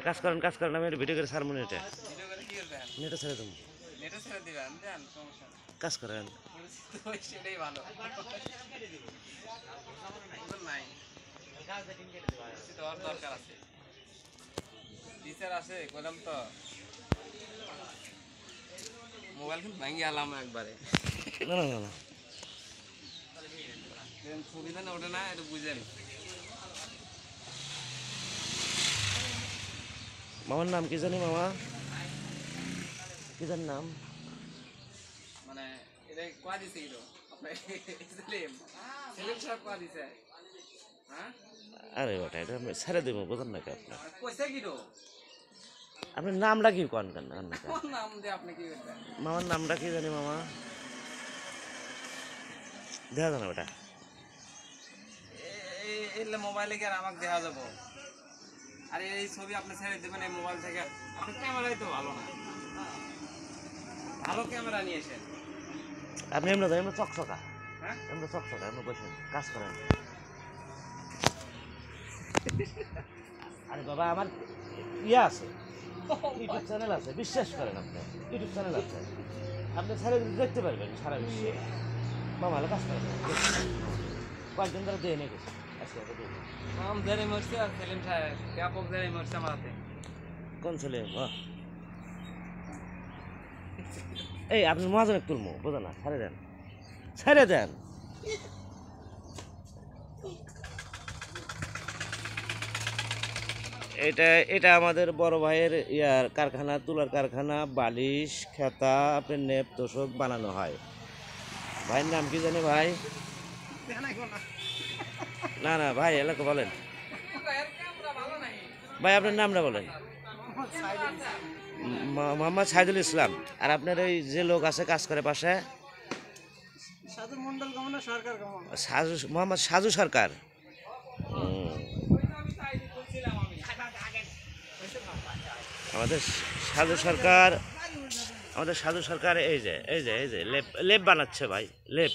কাজ করেন আমি ভিডিও করে সারমোনি এটা নেটে ছেড়ে দেবো কাজ করেন দরকার আছে টিচার আছে কইলাম তো মোবাইল কিন্তু ভাঙি আলাম একবারে না সুবিধা না ওঠে না এটা বুঝেন মামার নাম কি জানি মামা কি জানি নাম মানে এটা কোয়া দিছে কি আপনি সেলিম সাহেব কোয়া দিছে হ্যাঁ আরে ওটা এটা ছেড়ে দেবো বোঝেন না কি আপনি কইছে কি আপনার নামটা কি কোন নাম দিয়ে আপনি কি করবেন মামার নামটা কি জানি মামা দেখা যায় না ওটা এলে মোবাইলে কি আর আমাকে দেখা যাবো আর এই ছবি আপনি ছেড়ে দেবেন এই মোবাইল থেকে আপনার ক্যামেরাই তো ভালো না ভালো ক্যামেরা নিয়েছেন আপনি এমনি চকচকা হ্যাঁ এমনি চকচকা এমনি বসেন কাজ করেন আরে বাবা আমার ইয়ে আছে ইউটিউব চ্যানেল আছে বিশ্বাস করেন আপনি ইউটিউব চ্যানেল আছে আপনি ছেড়ে দেখতে পারবেন সারা বিশ্বে মামালে কাজ করেন কয়েকদিন ধরে দিয়ে নিয়ে গেছে আজকে নাম ধরে মরছে আর সেলিম সাহেব ব্যাপক ধরে মরছে আমার হাতে কোন ছেলে এই আপনি মহাজনে তুলবো বোঝা না ছেড়ে দেন এটা আমাদের বড় ভাইয়ের কারখানা তুলার কারখানা বালিশ খেতা আপনার নেপ তোষক বানানো হয় ভাইয়ের নাম কি জানে ভাই না ভাই এলাকা বলেন ভাই আপনার নামটা বলেন মোহাম্মদ সাইদুল ইসলাম আর আপনার এই যে লোক আছে কাজ করে পাশে মোহাম্মদ সাজু সরকার আমাদের সাজু সরকার এই যে লেপ বানাচ্ছে ভাই লেপ